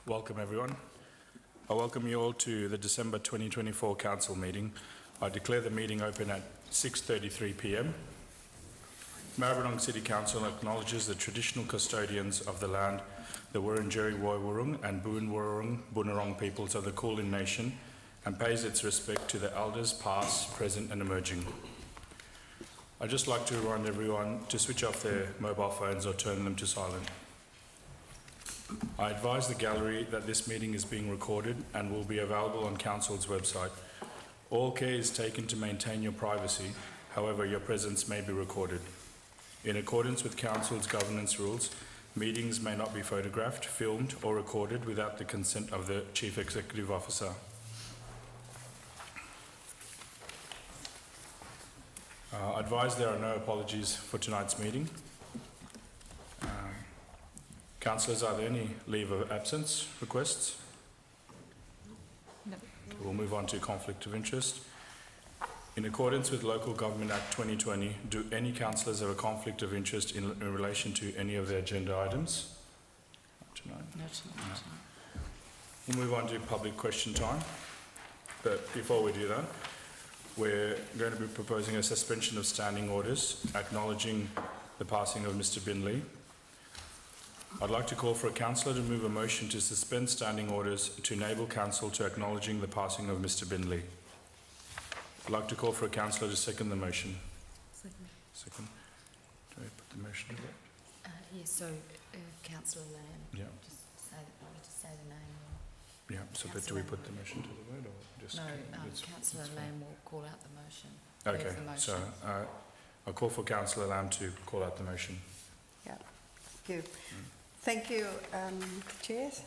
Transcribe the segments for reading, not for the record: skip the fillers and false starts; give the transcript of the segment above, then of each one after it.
Welcome everyone. I welcome you all to the December 2024 Council meeting. I declare the meeting open at 6:33 p.m. Maribyrnong City Council acknowledges the traditional custodians of the land, the Wurundjeri Woi-wurrung and Boon Wurrung Bunurong peoples of the Kulin Nation, and pays its respect to the elders past, present and emerging. I'd just like to remind everyone to switch off their mobile phones or turn them to silent. I advise the gallery that this meeting is being recorded and will be available on Council's website. All care is taken to maintain your privacy, however your presence may be recorded. In accordance with Council's governance rules, meetings may not be photographed, filmed or recorded without the consent of the Chief Executive Officer. I advise there are no apologies for tonight's meeting. Councillors, are there any leave of absence requests? No. We'll move on to conflict of interest. In accordance with Local Government Act 2020, do any councillors have a conflict of interest in relation to any of the agenda items? Not tonight. No, tonight. We'll move on to public question time. But before we do that, we're going to be proposing a suspension of standing orders, acknowledging the passing of Mr. Binley. I'd like to call for a councillor to move a motion to suspend standing orders to enable council to acknowledging the passing of Mr. Binley. I'd like to call for a councillor to second the motion. Second. Do I put the motion to vote? Yes, so Councillor Lamb. Yeah. Just say the name. Yeah, so but do we put the motion to the vote or just... No, Councillor Lamb will call out the motion. Okay, The motion. so I'll call for Councillor Lamb to call out the motion. Yeah, thank you. Thank you, Chair. So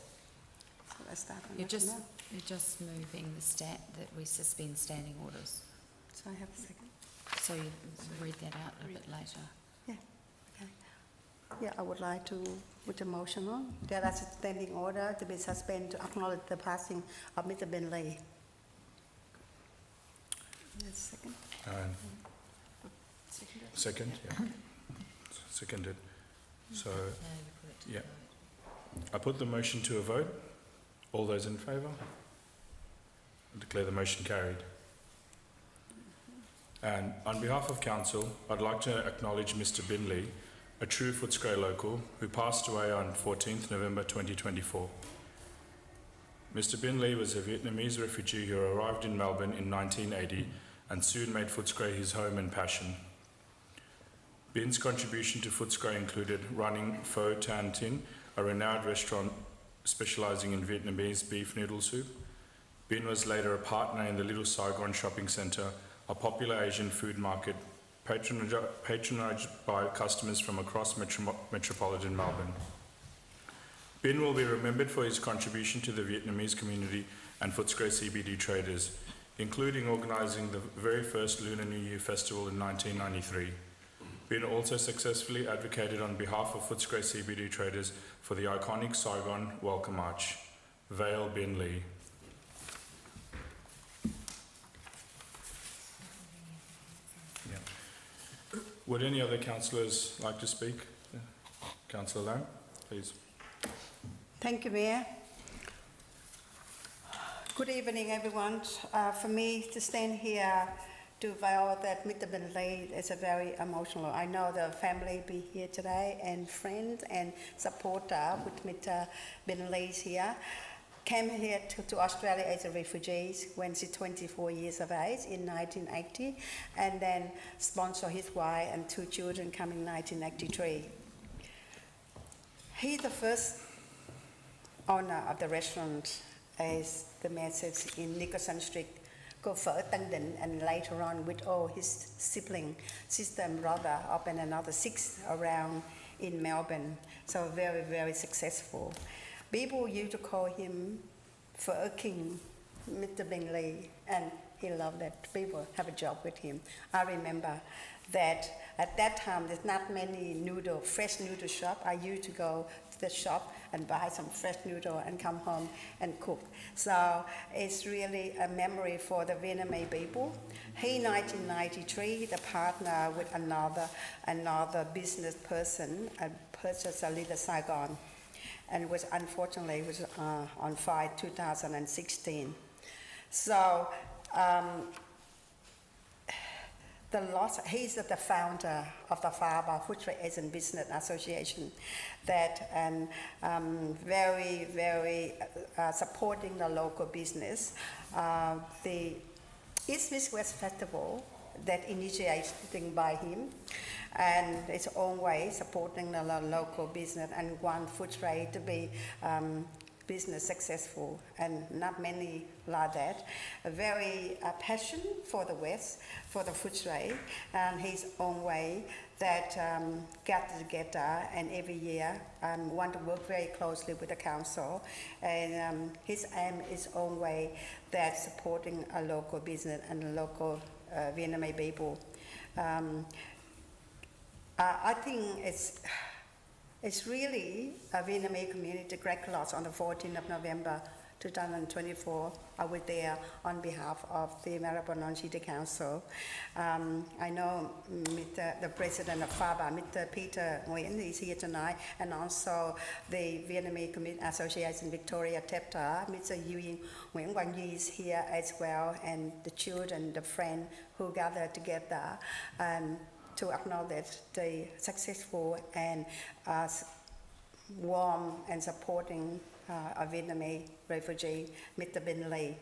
let's start on You're that now. just moving that we suspend standing orders. So I have a second. So you read that out a bit later. Yeah, okay. Yeah, I would like to put a motion on. There is a standing order to be suspended to acknowledge the passing of Mr. Binley. Yes, second. Second, yeah. Seconded. So, Now you put it to yeah. the vote. I put the motion to a vote. All those in favour? I declare the motion carried. And on behalf of Council, I'd like to acknowledge Mr. Binley, a true Footscray local who passed away on 14th November 2024. Mr. Binley was a Vietnamese refugee who arrived in Melbourne in 1980 and soon made Footscray his home and passion. Bin's contribution to Footscray included running Pho Tan Tin, a renowned restaurant specialising in Vietnamese beef noodle soup. Bin was later a partner in the Little Saigon Shopping Centre, a popular Asian food market patronised by customers from across metropolitan Melbourne. Bin will be remembered for his contribution to the Vietnamese community and Footscray CBD traders, including organising the very first Lunar New Year festival in 1993. Bin also successfully advocated on behalf of Footscray CBD traders for the iconic Saigon Welcome March. Vail Bin Lee. Yeah. Would any other councillors like to speak? Yeah. Councillor Lam, please. Thank you, Mayor. Good evening, everyone. For me to stand here to vow that Mr. Binley is a very emotional. I know the family be here today and friends and supporter with Mr. Binley's here. Came here to Australia as a refugee when she's 24 years of age in 1980, and then sponsor his wife and 2 children coming in 1983. He's the first owner of the restaurant, as the mayor says, in Nicholson Street, called Phở Tân Định, and later on with all his sibling, sister and brother, opened another 6 around in Melbourne. So very, very successful. People used to call him Phở King, Mr. Binley, and he loved that people have a job with him. I remember that at that time there's not many fresh noodle shop. I used to go to the shop and buy some fresh noodle and come home and cook. So it's really a memory for the Vietnamese people. He, 1993, the partner with another business person, and purchased a Little Saigon. and was unfortunately on fire 2016. So the loss, he's the founder of the Faba Food Trade Agent Business Association, that and very, very supporting the local business. The East Miss West Festival that initiated by him, and its own way supporting the local business and one food trade to be business successful, and not many like that. A very passion for the West, for the food trade, and his own way that got together, and every year want to work very closely with the council, and his aim is own way that supporting a local business and a local Vietnamese people. I think it's really a Vietnamese community great loss on the 14th of November 2024. I was there on behalf of the Maribyrnong City Council. I know the president of FABA, Mr. Peter Nguyen, is here tonight, and also the Vietnamese Community Association Victoria Tepta, Mr. Nguyen Quang Yi is here as well, and the children, the friends who gathered together to acknowledge the successful and warm and supporting a Vietnamese refugee, Mr. Bin Lee.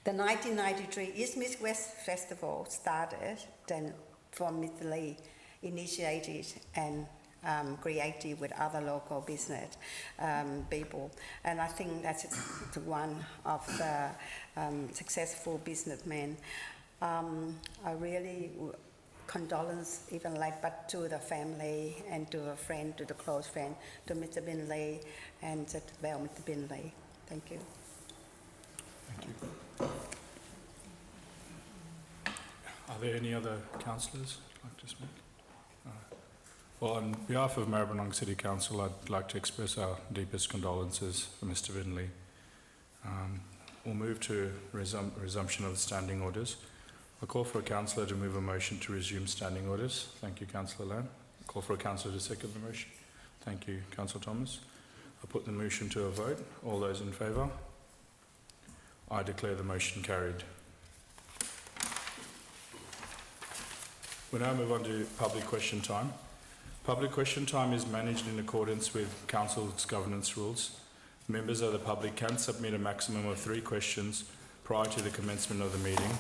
The 1993 East Miss West Festival started then from Mr. Lee, initiated and created with other local business people. And I think that's one of the successful businessmen. I really condolence even like but to the family and to a friend, to the close friend, to Mr. Bin Lee and to well, Mr. Bin Lee. Thank you. Thank you. Are there any other councillors who'd like to speak? Well, on behalf of Maribyrnong City Council, I'd like to express our deepest condolences for Mr. Bin Lee. We'll move to resumption of the standing orders. I'll call for a councillor to move a motion to resume standing orders. Thank you, Councillor Lam. I'll call for a councillor to second the motion. Thank you, Councillor Thomas. I'll put the motion to a vote. All those in favour? I declare the motion carried. We now move on to public question time. Public question time is managed in accordance with Council's governance rules. Members of the public can submit a maximum of 3 questions prior to the commencement of the meeting.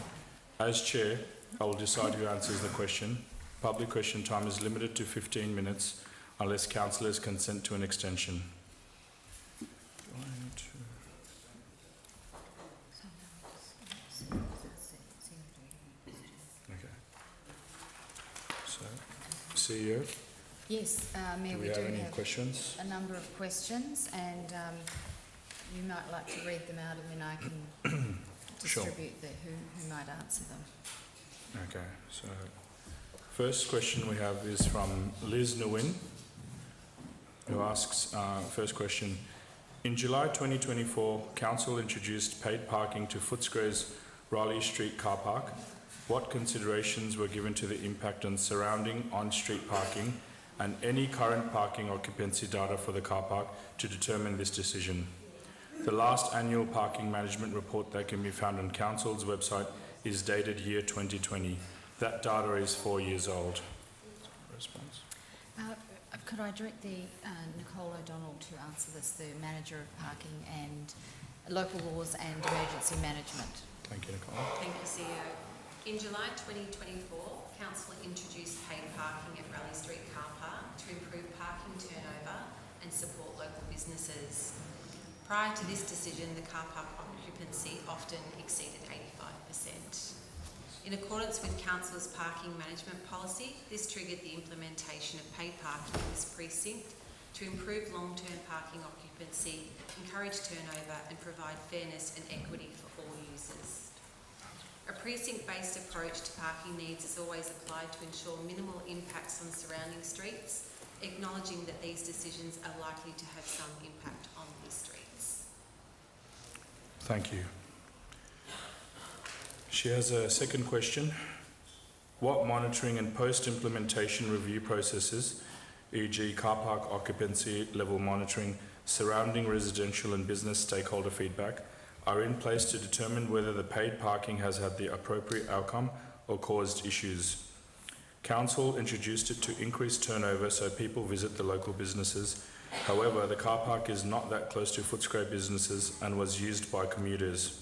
As Chair, I will decide who answers the question. Public question time is limited to 15 minutes unless councillors consent to an extension. Okay. So, CEO, Yes, Mayor, do we we do have any have questions? a number of questions, and you might like to read them out, and then I can Sure. distribute who might answer them. Okay, so first question we have is from Liz Nguyen, who asks, first question, in July 2024, Council introduced paid parking to Footscray's Raleigh Street car park. What considerations were given to the impact on surrounding on-street parking and any current parking occupancy data for the car park to determine this decision? The last annual parking management report that can be found on Council's website is dated year 2020. That data is 4 years old. Response. Could I direct the Nicole O'Donnell to answer this, the Manager of Parking and Local Laws and Emergency Management? Thank you, Nicole. Thank you, CEO. In July 2024, Council introduced paid parking at Raleigh Street Car Park to improve parking turnover and support local businesses. Prior to this decision, the car park occupancy often exceeded 85%. In accordance with Council's parking management policy, this triggered the implementation of paid parking in this precinct to improve long-term parking occupancy, encourage turnover and provide fairness and equity for all users. A precinct-based approach to parking needs is always applied to ensure minimal impacts on surrounding streets, acknowledging that these decisions are likely to have some impact on these streets. Thank you. She has a second question. What monitoring and post-implementation review processes e.g. car park occupancy level monitoring, surrounding residential and business stakeholder feedback, are in place to determine whether the paid parking has had the appropriate outcome or caused issues. Council introduced it to increase turnover so people visit the local businesses. However, the car park is not that close to Footscray businesses and was used by commuters.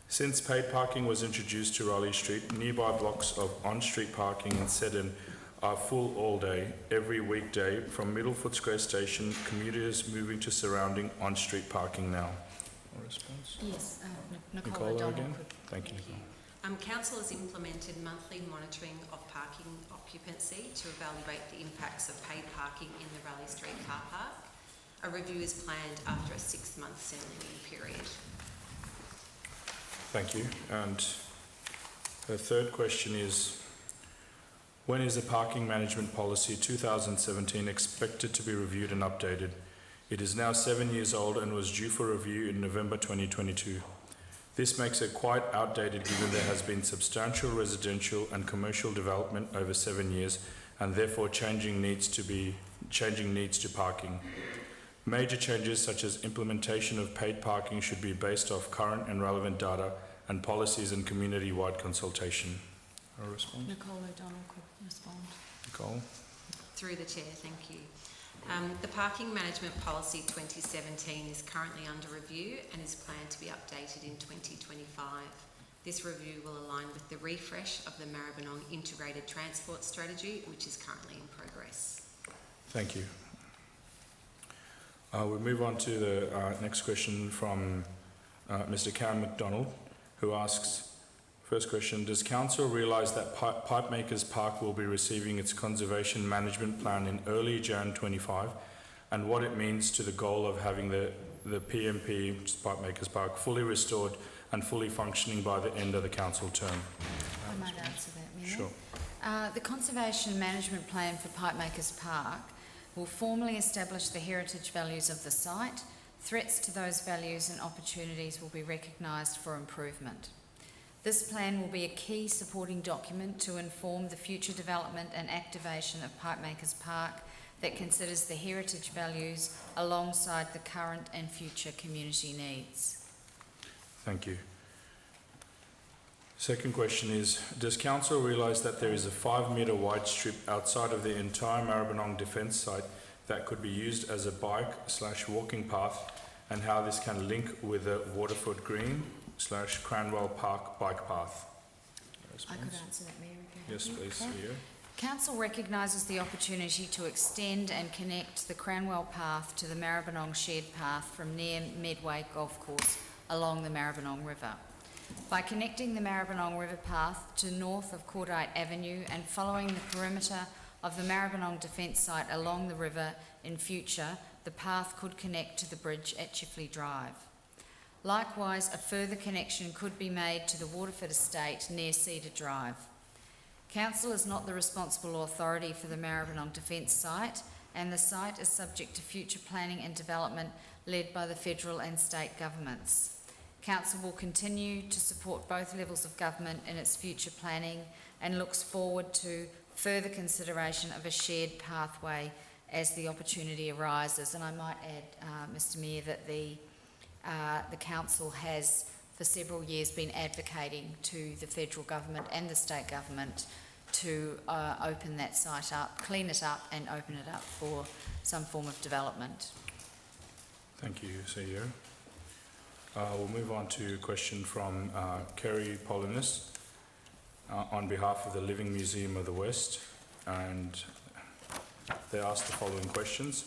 Since paid parking was introduced to Raleigh Street, nearby blocks of on-street parking in Seddon are full all day, every weekday, from Middle Footscray Station, commuters moving to surrounding on-street parking now. A response? Yes, Nicole Nicola O'Donnell again? could. Thank you. Council has implemented monthly monitoring of parking occupancy to evaluate the impacts of paid parking in the Raleigh Street car park. A review is planned after a 6-month settling period. Thank you. And the third question is, when is the Parking Management Policy 2017 expected to be reviewed and updated? It is now 7 years old and was due for review in November 2022. This makes it quite outdated given there has been substantial residential and commercial development over 7 years and therefore changing needs to parking. Major changes such as implementation of paid parking should be based off current and relevant data and policies and community-wide consultation. A response? Nicole O'Donnell could respond. Nicole? Through the Chair, thank you. The Parking Management Policy 2017 is currently under review and is planned to be updated in 2025. This review will align with the refresh of the Maribyrnong Integrated Transport Strategy, which is currently in progress. Thank you. We'll move on to the next question from Mr. Cam McDonald, who asks, first question, does Council realise that Pipemakers Park will be receiving its conservation management plan in early Jan 25 and what it means to the goal of having the PMP, which is Pipemakers Park, fully restored and fully functioning by the end of the Council term? I might answer that, Mayor. Sure. The Conservation Management Plan for Pipemakers Park will formally establish the heritage values of the site. Threats to those values and opportunities will be recognised for improvement. This plan will be a key supporting document to inform the future development and activation of Pipemakers Park that considers the heritage values alongside the current and future community needs. Thank you. Second question is, does Council realise that there is a 5-metre wide strip outside of the entire Maribyrnong Defence site that could be used as a bike/walking path and how this can link with the Waterford Green/Cranwell Park bike path? I could answer that, Mayor, again. Yes, please, Okay. CEO. Council recognises the opportunity to extend and connect the Cranwell Path to the Maribyrnong Shared Path from near Medway Golf Course along the Maribyrnong River. By connecting the Maribyrnong River Path to north of Cordite Avenue and following the perimeter of the Maribyrnong Defence site along the river in future, the path could connect to the bridge at Chifley Drive. Likewise, a further connection could be made to the Waterford Estate near Cedar Drive. Council is not the responsible authority for the Maribyrnong Defence site, and the site is subject to future planning and development led by the federal and state governments. Council will continue to support both levels of government in its future planning and looks forward to further consideration of a shared pathway as the opportunity arises. And I might add, Mr Mayor, that the Council has for several years been advocating to the federal government and the state government to open that site up, clean it up and open it up for some form of development. Thank you, CEO. We'll move on to a question from Kerry Polinis on behalf of the Living Museum of the West, and they ask the following questions.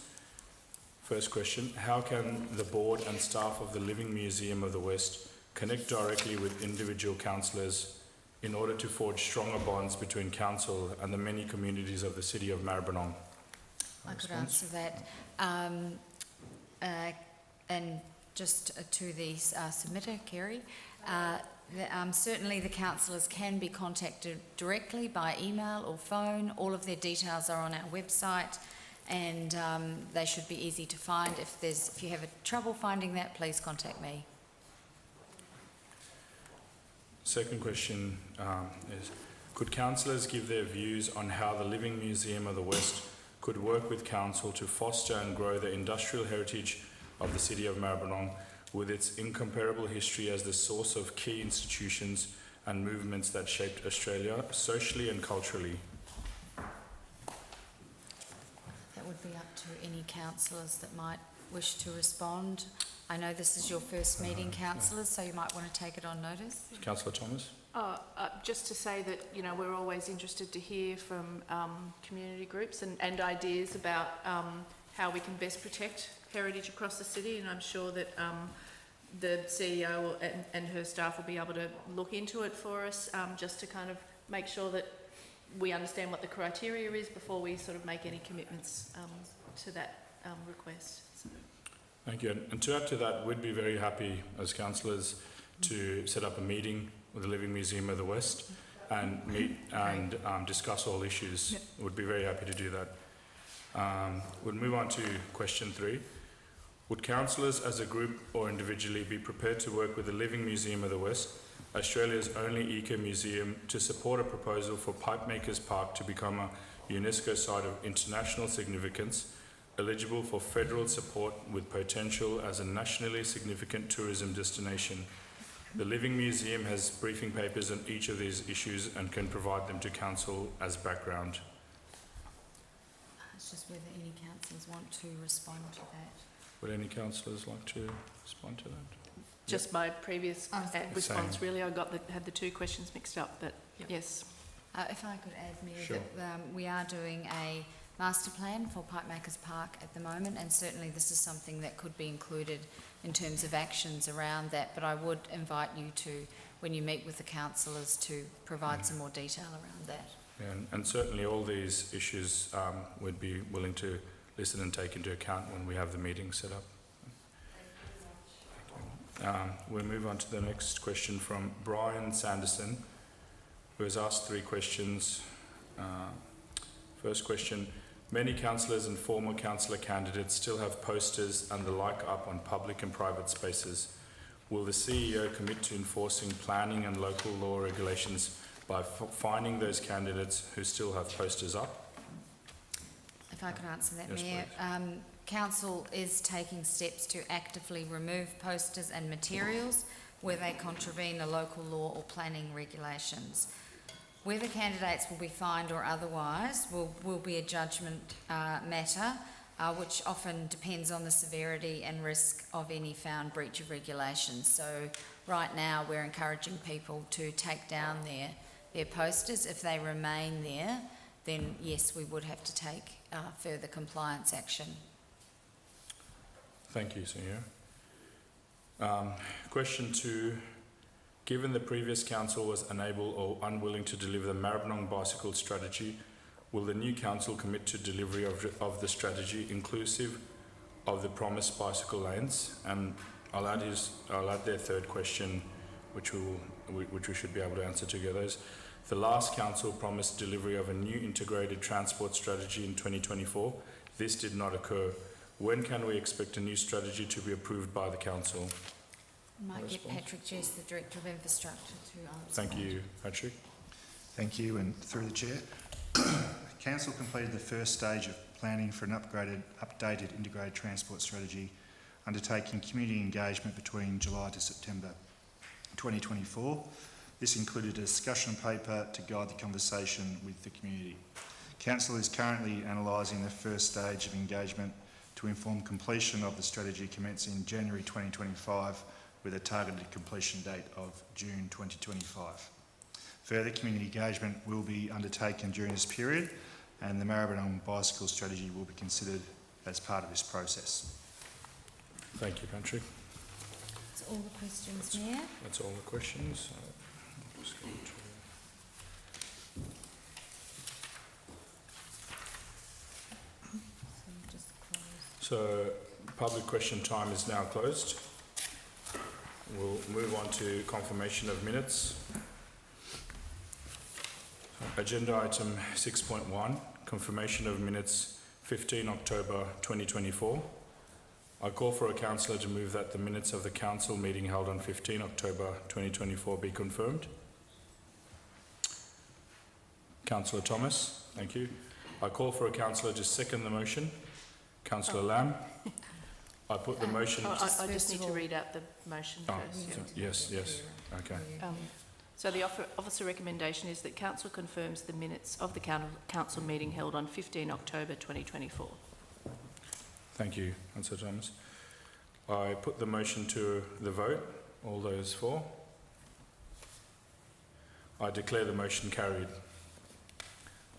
First question, how can the board and staff of the Living Museum of the West connect directly with individual councillors in order to forge stronger bonds between council and the many communities of the city of Maribyrnong? I could answer that. And just to the submitter, Kerry, certainly the councillors can be contacted directly by email or phone. All of their details are on our website, and they should be easy to find. If you have trouble finding that, please contact me. Second question is, could councillors give their views on how the Living Museum of the West could work with Council to foster and grow the industrial heritage of the City of Maribyrnong with its incomparable history as the source of key institutions and movements that shaped Australia socially and culturally. That would be up to any councillors that might wish to respond. I know this is your first meeting, councillors, so you might want to take it on notice. Councillor Thomas? Just to say that, you know, we're always interested to hear from community groups and ideas about how we can best protect heritage across the city, and I'm sure that the CEO and her staff will be able to look into it for us, just to kind of make sure that we understand what the criteria is before we sort of make any commitments to that request. So. Thank you. And to add to that, we'd be very happy as councillors to set up a meeting with the Living Museum of the West and meet and discuss all issues. Yep. We'd be very happy to do that. We'll move on to question 3. Would councillors as a group or individually be prepared to work with the Living Museum of the West, Australia's only eco-museum, to support a proposal for Pipemakers Park to become a UNESCO site of international significance, eligible for federal support with potential as a nationally significant tourism destination? The Living Museum has briefing papers on each of these issues and can provide them to Council as background. It's just whether any councillors want to respond to that. Would any councillors like to respond to that? Just my previous response, Same. really. I had the two questions mixed up, but yes. If I could add, Mayor, Sure. that we are doing a master plan for Pipemakers Park at the moment, and certainly this is something that could be included in terms of actions around that, but I would invite you to, when you meet with the councillors, to provide some more detail around that. And certainly all these issues we'd be willing to listen and take into account when we have the meeting set up. We'll move on to the next question from Brian Sanderson, who has asked 3 questions. First question: many councillors and former councillor candidates still have posters and the like up on public and private spaces. Will the CEO commit to enforcing planning and local law regulations by fining those candidates who still have posters up? If I could answer that, Yes, Mayor. Council is taking steps to actively remove posters and materials where they contravene a local law or planning regulations. Whether candidates will be fined or otherwise will be a judgment matter, which often depends on the severity and risk of any found breach of regulations. So right now we're encouraging people to take down their posters. If they remain there, then yes, we would have to take further compliance action. Thank you, Senior. Question 2. Given the previous council was unable or unwilling to deliver the Maribyrnong bicycle strategy, will the new council commit to delivery of the strategy inclusive of the promised bicycle lanes? And I'll add their third question, which we should be able to answer together. Is the last council promised delivery of a new integrated transport strategy in 2024. This did not occur. When can we expect a new strategy to be approved by the council? I might get Response? Patrick Jess, the Director of Infrastructure, to answer. Thank you, Patrick. Thank you, and through the Chair. Council completed the first stage of planning for an updated integrated transport strategy, undertaking community engagement between July to September 2024. This included a discussion paper to guide the conversation with the community. Council is currently analysing the first stage of engagement to inform completion of the strategy commencing January 2025 with a targeted completion date of June 2025. Further community engagement will be undertaken during this period, and the Maribyrnong bicycle strategy will be considered as part of this process. Thank you, Patrick. That's all the questions, Mayor. That's all the questions. I'll just go to So we'll just close. So, public question time is now closed. We'll move on to confirmation of minutes. Agenda item 6.1, confirmation of minutes 15 October 2024. I call for a councillor to move that the minutes of the council meeting held on 15 October 2024 be confirmed. Councillor Thomas, thank you. I call for a councillor to second the motion. Councillor Lamb. I put the motion... I just First need of to all- read out the motion Oh, first. yes. Okay. So the officer recommendation is that council confirms the minutes of the council meeting held on 15 October 2024. Thank you, Councillor Thomas. I put the motion to the vote. All those for? I declare the motion carried.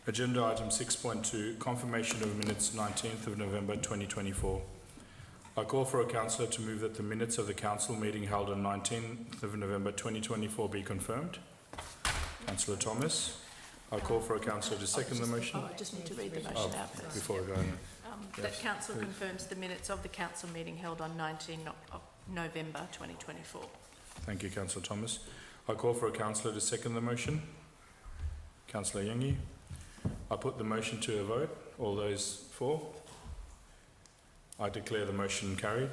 Agenda item 6.2, confirmation of minutes 19th of November 2024. I call for a councillor to move that the minutes of the council meeting held on 19th of November 2024 be confirmed. Councillor Thomas. I call for a councillor to second the motion. I just need to read the motion out first. Before I go on. That council confirms the minutes of the council meeting held on 19 November 2024. Thank you, Councillor Thomas. I call for a councillor to second the motion. Councillor Yengi. I put the motion to a vote. All those for? I declare the motion carried.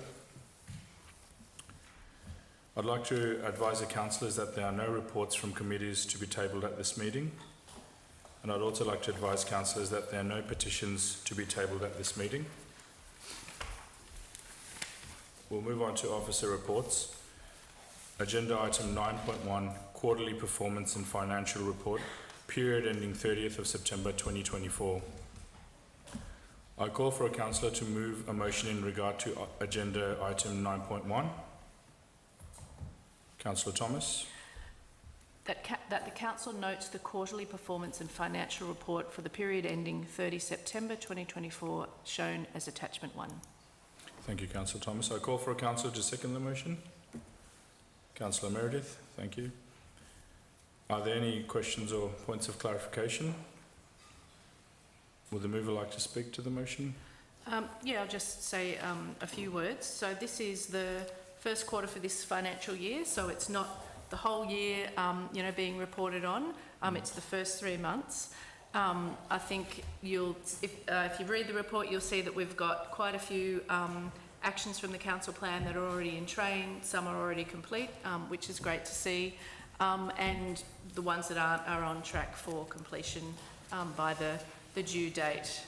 I'd like to advise the councillors that there are no reports from committees to be tabled at this meeting. And I'd also like to advise councillors that there are no petitions to be tabled at this meeting. We'll move on to officer reports. Agenda item 9.1, quarterly performance and financial report, period ending 30th of September 2024. I call for a councillor to move a motion in regard to agenda item 9.1. Councillor Thomas. That the council notes the quarterly performance and financial report for the period ending 30 September 2024 shown as attachment 1. Thank you, Councillor Thomas. I call for a councillor to second the motion. Councillor Meredith, thank you. Are there any questions or points of clarification? Would the mover like to speak to the motion? Yeah, I'll just say a few words. So this is the first quarter for this financial year, so it's not the whole year, being reported on. It's the first 3 months. I think if you read the report, you'll see that we've got quite a few actions from the council plan that are already in train. Some are already complete, which is great to see, and the ones that aren't are on track for completion by the due date.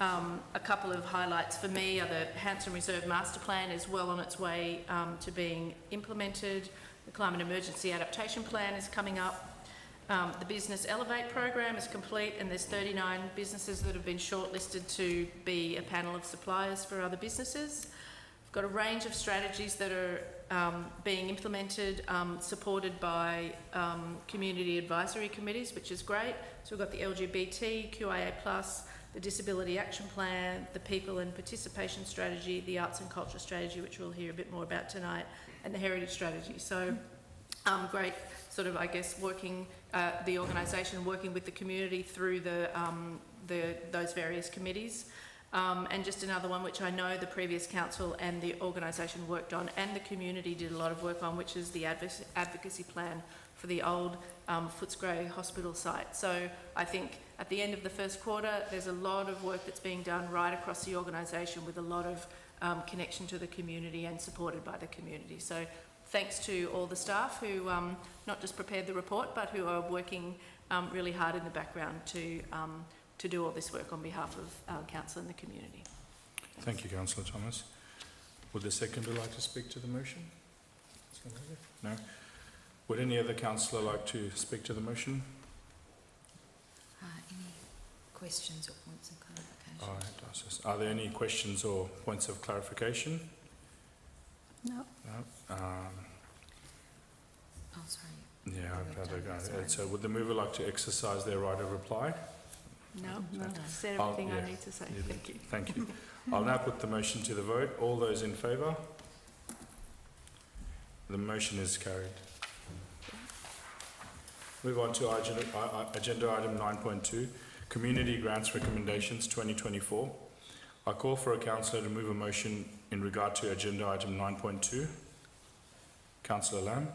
A couple of highlights for me are the Hanson Reserve Master Plan is well on its way to being implemented. The Climate Emergency Adaptation Plan is coming up. The Business Elevate program is complete, and there's 39 businesses that have been shortlisted to be a panel of suppliers for other businesses. We've got a range of strategies that are being implemented, supported by community advisory committees, which is great. So we've got the LGBTQIA+, the Disability Action Plan, the People and Participation Strategy, the Arts and Culture Strategy, which we'll hear a bit more about tonight, and the Heritage Strategy. So great sort of, I guess, working, the organisation working with the community through those various committees. And just another one which I know the previous council and the organisation worked on and the community did a lot of work on, which is the advocacy plan for the old Footscray Hospital site. So I think at the end of the first quarter, there's a lot of work that's being done right across the organisation with a lot of connection to the community and supported by the community. So thanks to all the staff who not just prepared the report, but who are working really hard in the background to do all this work on behalf of council and the community. Thank you, Councillor Thomas. Would the seconder like to speak to the motion? No? Would any other councillor like to speak to the motion? Any questions or points of clarification? All right, are there any questions or points of clarification? No. No? Oh, sorry. Yeah, We've I've had done a that, go. sorry. So would the mover like to exercise their right of reply? No, No. I've said Oh, everything yeah. I need to say. You did. Thank you. Thank you. I'll now put the motion to the vote. All those in favour? The motion is carried. Move on to agenda item 9.2, Community Grants Recommendations 2024. I call for a councillor to move a motion in regard to agenda item 9.2. Councillor Lamb.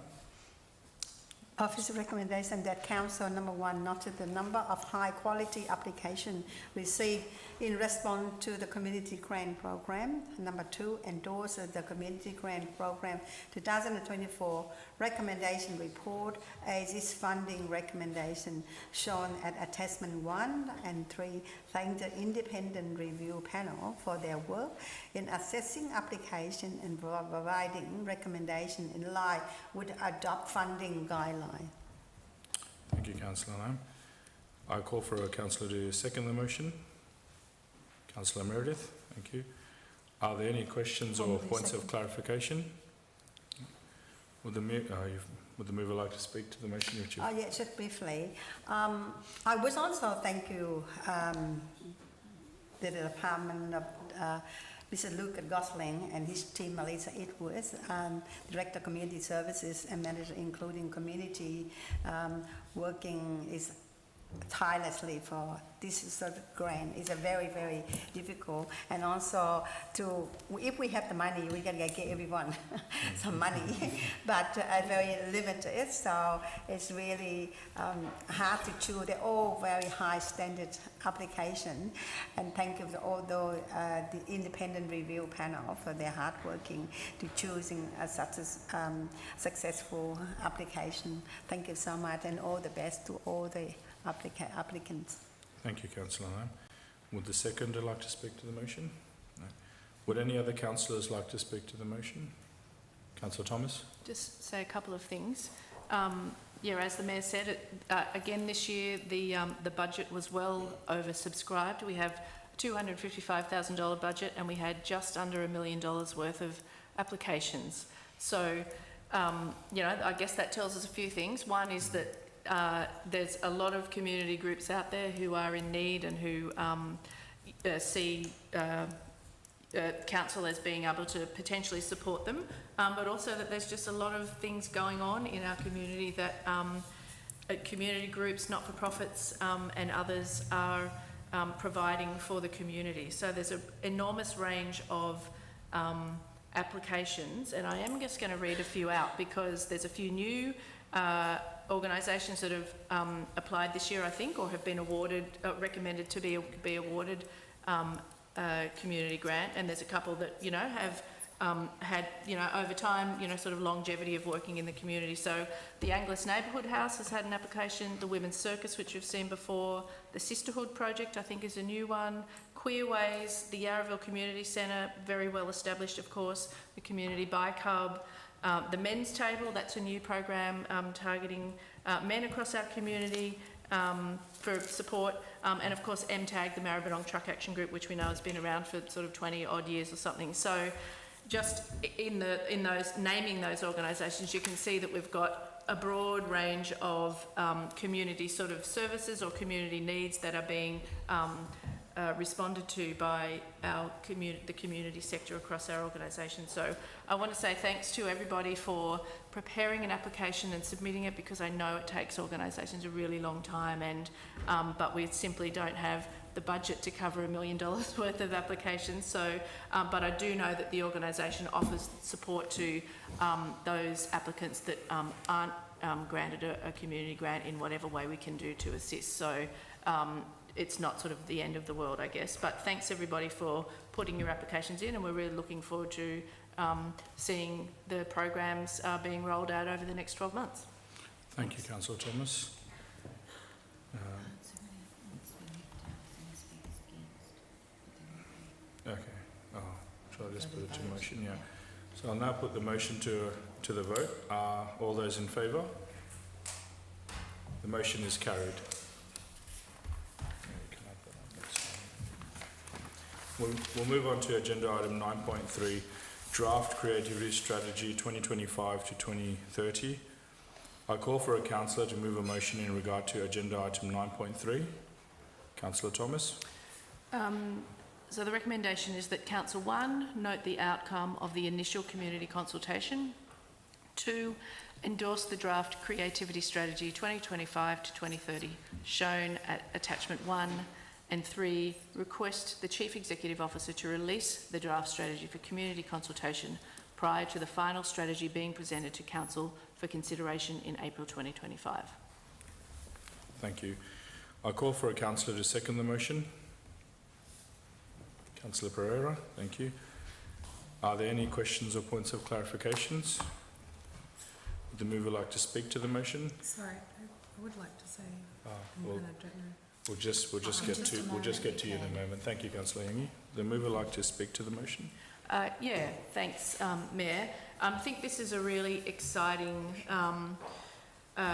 Officer recommendation that council, number 1, noted the number of high-quality applications received in response to the Community Grant Program. Number 2, endorse the Community Grant Program 2024 recommendation report as its funding recommendation shown at attachment 1 and 3, thank the independent review panel for their work in assessing application and providing recommendation in line with adopt funding guideline. Thank you, Councillor Lam. I call for a councillor to second the motion. Councillor Meredith, thank you. Are there any questions or points of clarification? Would the mover like to speak to the motion? Oh, yeah, just briefly. I would also thank you, the Department of Mr. Luke Gosling and his team, Melissa Edwards, Director of Community Services and Manager, including community, working is tirelessly for this sort of grant. It's a very, very difficult, and also if we have the money, we can get everyone some money, but very limited, so it's really hard to choose. They're all very high standard application, and thank you to all the independent review panel for their hard working to choosing such a successful application. Thank you so much, and all the best to all the applicants. Thank you, Councillor Lam. Would the seconder like to speak to the motion? No. Would any other councillors like to speak to the motion? Councillor Thomas? Just say a couple of things. Yeah, as the Mayor said, again this year the budget was well oversubscribed. We have a $255,000 budget and we had just under $1 million worth of applications. So, you know, I guess that tells us a few things. One is that there's a lot of community groups out there who are in need and who see council as being able to potentially support them, but also that there's just a lot of things going on in our community that community groups, not-for-profits and others are providing for the community. So there's an enormous range of applications, and I am just going to read a few out because there's a few new organisations that have applied this year, I think, or have been awarded, recommended to be awarded a community grant, and there's a couple that, you know, have had, you know, over time, you know, sort of longevity of working in the community. So the Angliss Neighbourhood House has had an application, the Women's Circus, which we've seen before, the Sisterhood Project, I think, is a new one, Queerways, the Yarraville Community Centre, very well established, of course, the Community Bike Hub, the Men's Table, that's a new program targeting men across our community for support, and of course MTAG, the Maribyrnong Truck Action Group, which we know has been around for sort of 20 odd years or something. So just in those naming those organisations, you can see that we've got a broad range of community sort of services or community needs that are being responded to by the community sector across our organisation. So I want to say thanks to everybody for preparing an application and submitting it, because I know it takes organisations a really long time, and but we simply don't have the budget to cover $1 million worth of applications. So, but I do know that the organisation offers support to those applicants that aren't granted a community grant in whatever way we can do to assist. So it's not sort of the end of the world, I guess. But thanks everybody for putting your applications in, and we're really looking forward to seeing the programs being rolled out over the next 12 months. Thank you, Councillor Thomas. Okay. Oh, shall I just put it to motion? Yeah. So I'll now put the motion to the vote. All those in favour? The motion is carried. We'll move on to agenda item 9.3, Draft Creativity Strategy 2025 to 2030. I call for a councillor to move a motion in regard to agenda item 9.3. Councillor Thomas. So the recommendation is that Council 1 note the outcome of the initial community consultation. 2, endorse the Draft Creativity Strategy 2025 to 2030 shown at attachment 1. And 3, request the Chief Executive Officer to release the draft strategy for community consultation prior to the final strategy being presented to Council for consideration in April 2025. Thank you. I call for a councillor to second the motion. Councillor Pereira, thank you. Are there any questions or points of clarifications? Would the mover like to speak to the motion? Sorry, I would like to say, Well, and I don't know. We'll just get to you in a moment. Thank you, Councillor Yangi. The mover like to speak to the motion? Yeah, thanks, Mayor. I think this is a really exciting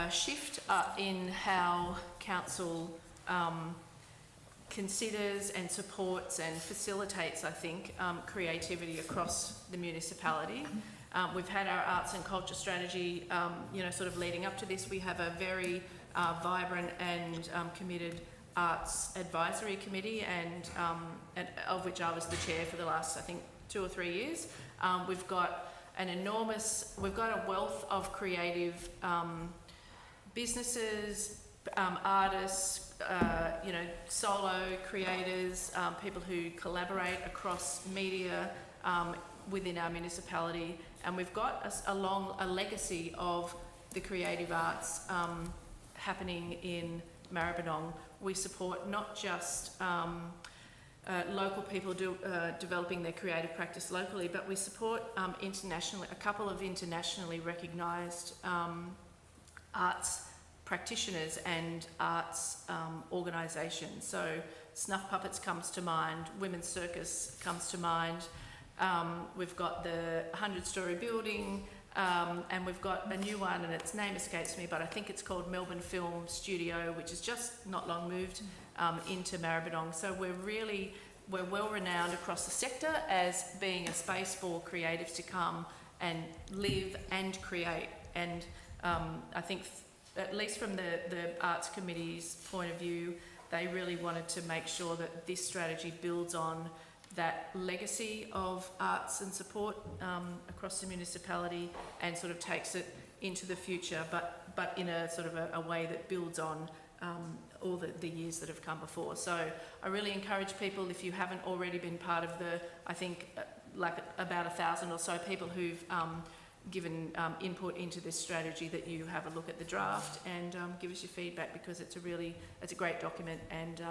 shift in how council considers and supports and facilitates, I think, creativity across the municipality. We've had our arts and culture strategy, sort of leading up to this. We have a very vibrant and committed arts advisory committee, and of which I was the chair for the last, I think, 2 or 3 years. We've got a wealth of creative businesses, artists, solo creators, people who collaborate across media within our municipality, and we've got a legacy of the creative arts happening in Maribyrnong. We support not just local people developing their creative practice locally, but we support internationally, a couple of internationally recognised arts practitioners and arts organisations. So Snuff Puppets comes to mind, Women's Circus comes to mind. We've got the 100-storey building, and we've got a new one, and its name escapes me, but I think it's called Melbourne Film Studio, which has just not long moved into Maribyrnong. So we're well renowned across the sector as being a space for creatives to come and live and create. And I think, at least from the Arts Committee's point of view, they really wanted to make sure that this strategy builds on that legacy of arts and support across the municipality and sort of takes it into the future, but in a sort of a way that builds on all the years that have come before. So I really encourage people, if you haven't already been part of I think like about 1,000 or so people who've given input into this strategy, that you have a look at the draft and give us your feedback, because it's a great document, and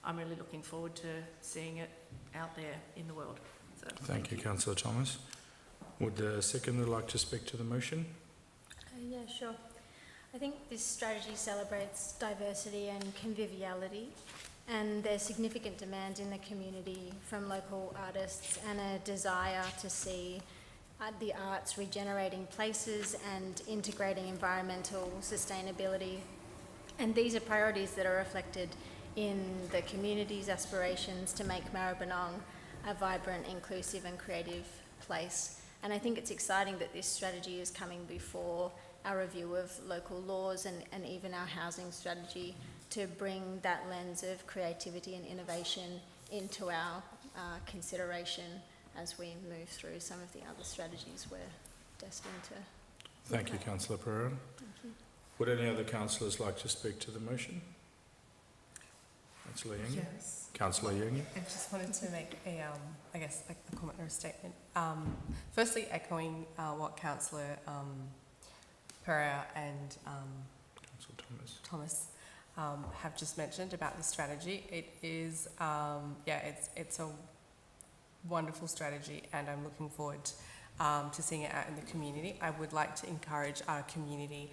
I'm really looking forward to seeing it out there in the world. So, Thank you, Councillor Thomas. Would the seconder like to speak to the motion? Yeah, sure. I think this strategy celebrates diversity and conviviality, and there's significant demand in the community from local artists and a desire to see the arts regenerating places and integrating environmental sustainability. And these are priorities that are reflected in the community's aspirations to make Maribyrnong a vibrant, inclusive and creative place. And I think it's exciting that this strategy is coming before our review of local laws and even our housing strategy, to bring that lens of creativity and innovation into our consideration as we move through some of the other strategies we're destined to. Thank you, Councillor Pereira. Thank you. Would any other councillors like to speak to the motion? Councillor Yangi? Yes. Councillor Yangi? I just wanted to make a comment or a statement. Firstly, echoing what Councillor Pereira and Councillor Thomas have just mentioned about the strategy. It is, it's a wonderful strategy, and I'm looking forward to seeing it out in the community. I would like to encourage our community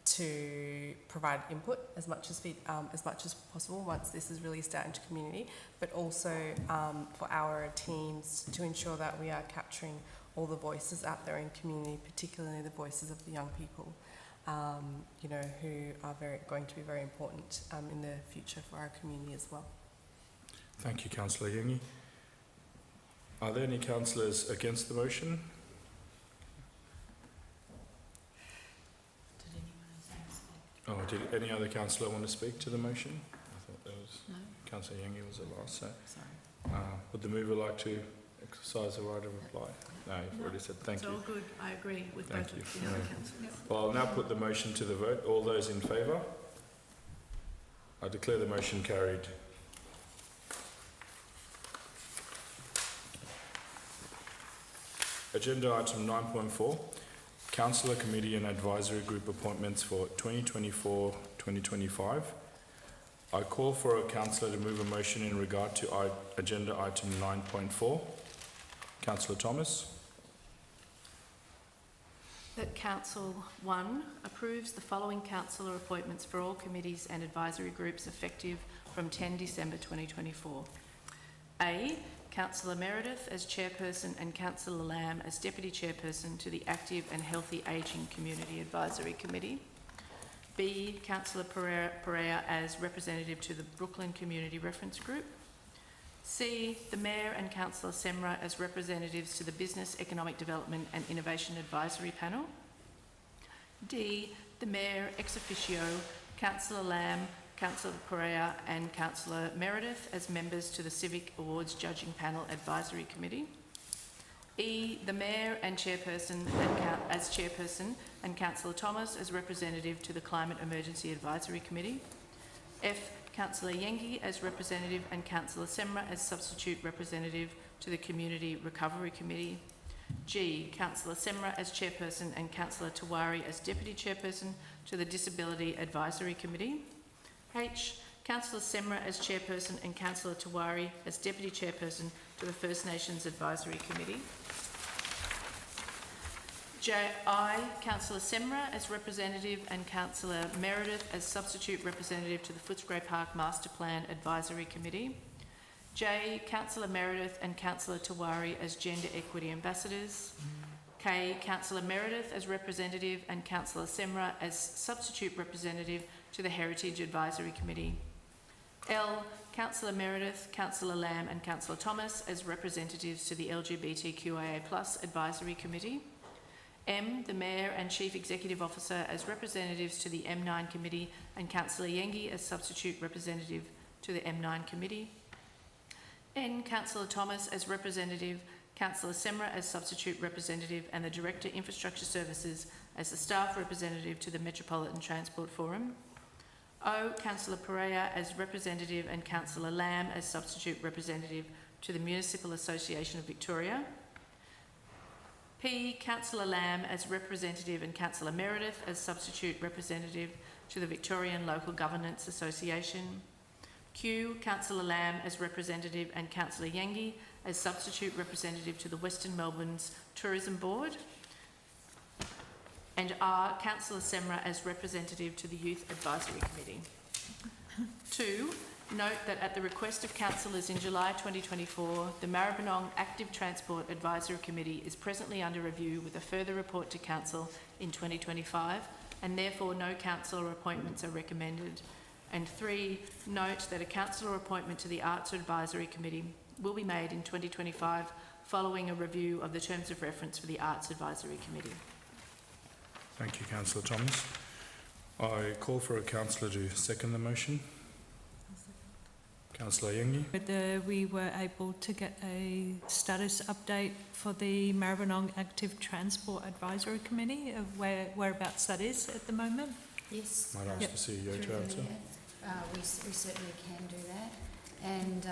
to provide input as much as possible once this is released out into community, but also for our teams to ensure that we are capturing all the voices out there in community, particularly the voices of the young people, who are going to be very important in the future for our community as well. Thank you, Councillor Yangi. Are there any councillors against the motion? Did any other councillor want to speak to the motion? I thought there was. No. Councillor Yangi was the last. So, Sorry. would the mover like to exercise the right of reply? No, you've already said thank it's you. all good. I agree with Thank both you. of the other councillors. Well, I'll now put the motion to the vote. All those in favour? I declare the motion carried. Agenda item 9.4, Councillor Committee and Advisory Group appointments for 2024-2025. I call for a councillor to move a motion in regard to agenda item 9.4. Councillor Thomas. that Council 1 approves the following councillor appointments for all committees and advisory groups effective from 10 December 2024. A. Councillor Meredith as Chairperson and Councillor Lamb as Deputy Chairperson to the Active and Healthy Ageing Community Advisory Committee. B. Councillor Pereira as representative to the Brooklyn Community Reference Group. C. The Mayor and Councillor Semra as representatives to the Business, Economic Development and Innovation Advisory Panel. D. The Mayor ex officio, Councillor Lamb, Councillor Pereira and Councillor Meredith as members to the Civic Awards Judging Panel Advisory Committee. E. The Mayor and Chairperson as Chairperson and Councillor Thomas as representative to the Climate Emergency Advisory Committee. F. Councillor Yengi as representative and Councillor Semra as substitute representative to the Community Recovery Committee. G. Councillor Semra as Chairperson and Councillor Tawari as Deputy Chairperson to the Disability Advisory Committee. H. Councillor Semra as Chairperson and Councillor Tawari as Deputy Chairperson to the First Nations Advisory Committee. I. Councillor Semra as representative and Councillor Meredith as substitute representative to the Footscray Park Master Plan Advisory Committee. J. Councillor Meredith and Councillor Tawari as Gender Equity Ambassadors. K. Councillor Meredith as representative and Councillor Semra as substitute representative to the Heritage Advisory Committee. L. Councillor Meredith, Councillor Lamb and Councillor Thomas as representatives to the LGBTQIA+ Advisory Committee. M. The Mayor and Chief Executive Officer as representatives to the M9 Committee and Councillor Yengi as substitute representative to the M9 Committee. N. Councillor Thomas as representative, Councillor Semra as substitute representative and the Director Infrastructure Services as the staff representative to the Metropolitan Transport Forum. O. Councillor Pereira as representative and Councillor Lamb as substitute representative to the Municipal Association of Victoria. P. Councillor Lamb as representative and Councillor Meredith as substitute representative to the Victorian Local Governance Association. Q. Councillor Lamb as representative and Councillor Yengi as substitute representative to the Western Melbourne's Tourism Board. And R. Councillor Semra as representative to the Youth Advisory Committee. 2. Note that at the request of councillors in July 2024, the Maribyrnong Active Transport Advisory Committee is presently under review with a further report to council in 2025 and therefore no councillor appointments are recommended. And 3. Note that a councillor appointment to the Arts Advisory Committee will be made in 2025 following a review of the terms of reference for the Arts Advisory Committee. Thank you, Councillor Thomas. I call for a councillor to second the motion. Councillor Yengi. Whether we were able to get a status update for the Maribyrnong Active Transport Advisory Committee of whereabouts that is at the moment? Yes. Might ask the CEO to answer. We certainly can do that. And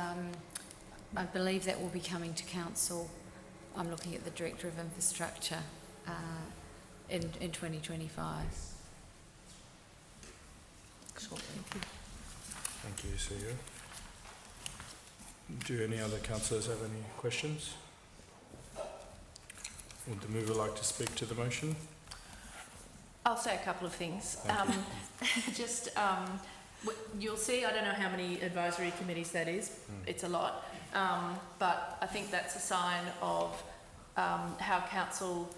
I believe that will be coming to council. I'm looking at the Director of Infrastructure in 2025. Shortly. Thank you, CEO. Do any other councillors have any questions? Would the mover like to speak to the motion? I'll say a couple of things. You'll see, I don't know how many advisory committees that is. It's a lot. But I think that's a sign of how council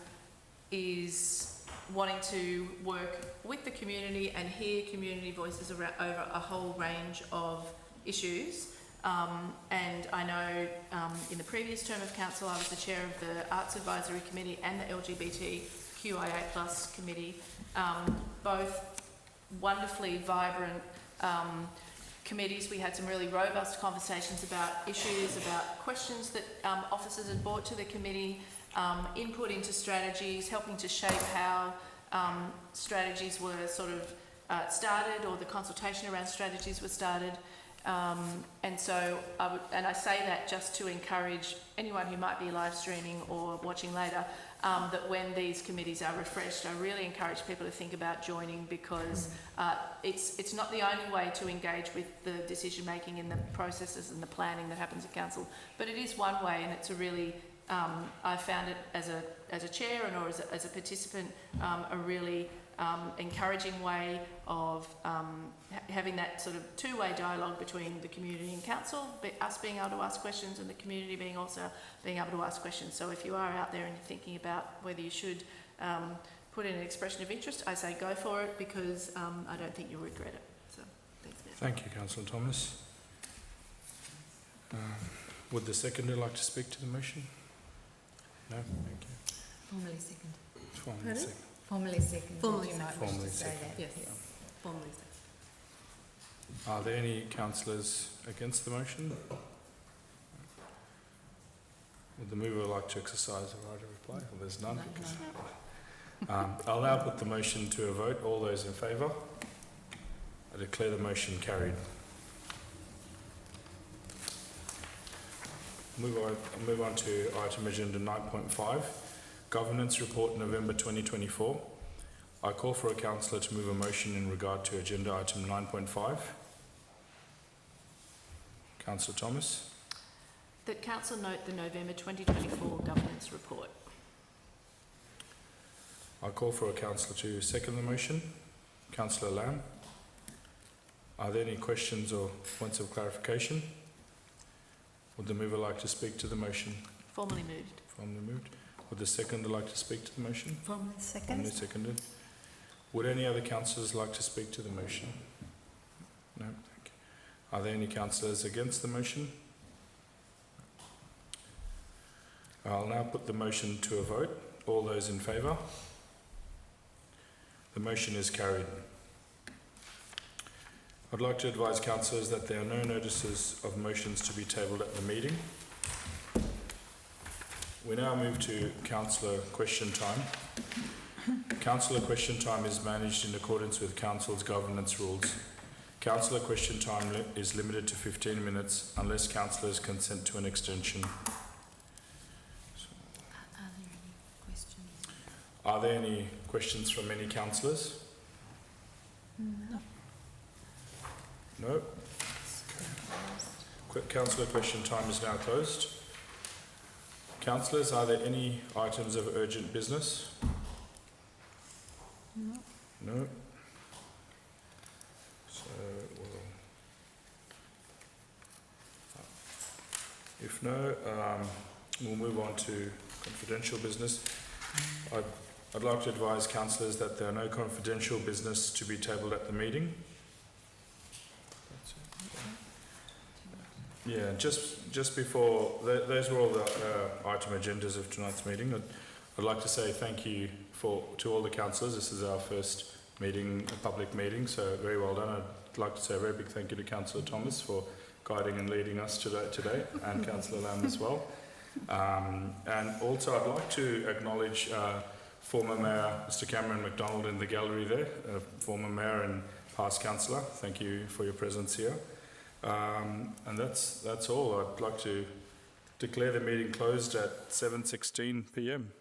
is wanting to work with the community and hear community voices over a whole range of issues. And I know in the previous term of council I was the chair of the Arts Advisory Committee and the LGBTQIA+ Committee, both wonderfully vibrant committees. We had some really robust conversations about issues, about questions that officers had brought to the committee, input into strategies, helping to shape how strategies were sort of started, or the consultation around strategies was started. And so I say that just to encourage anyone who might be live streaming or watching later, that when these committees are refreshed, I really encourage people to think about joining, because it's not the only way to engage with the decision making and the processes and the planning that happens at council, but it is one way, and it's a really I found it as a chair and or as a participant a really encouraging way of having that sort of two-way dialogue between the community and council, us being able to ask questions and the community being able to ask questions. So if you are out there and you're thinking about whether you should put in an expression of interest, I say go for it, because I don't think you'll regret it. So thanks, Mayor. Thank you, Councillor Thomas. Would the seconder like to speak to the motion? No? Thank you. Formally second. Formally Pardon? second. Formally second. Formally You might second. wish to say Formally that. Yes. Yeah. Formally. Are there any councillors against the motion? Would the mover like to exercise the right of reply? Well, there's none. No, because- no. I'll now put the motion to a vote. All those in favour? I declare the motion carried. Move on to item agenda 9.5, Governance Report November 2024. I call for a councillor to move a motion in regard to agenda item 9.5. Councillor Thomas. That council note the November 2024 governance report. I call for a councillor to second the motion. Councillor Lamb. Are there any questions or points of clarification? Would the mover like to speak to the motion? Formally moved. Formally moved. Would the seconder like to speak to the motion? Formally Formally second. seconded. Would any other councillors like to speak to the motion? No? Thank you. Are there any councillors against the motion? I'll now put the motion to a vote. All those in favour? The motion is carried. I'd like to advise councillors that there are no notices of motions to be tabled at the meeting. We now move to councillor question time. Councillor question time is managed in accordance with council's governance rules. Councillor question time is limited to 15 minutes unless councillors consent to an extension. Are there any questions? Are there any questions from any councillors? No. No? Quick councillor question time is now closed. Councillors, are there any items of urgent business? No. No? So, if no, we'll move on to confidential business. I'd like to advise councillors that there are no confidential business to be tabled at the meeting. Yeah, just before, those were all the item agendas of tonight's meeting. I'd like to say thank you to all the councillors. This is our first meeting, a public meeting, so very well done. I'd like to say a very big thank you to Councillor Thomas for guiding and leading us today and Councillor Lamb as well. And also I'd like to acknowledge former Mayor Mr Cameron McDonald in the gallery there, former Mayor and past Councillor. Thank you for your presence here. And that's all. I'd like to declare the meeting closed at 7:16 p.m.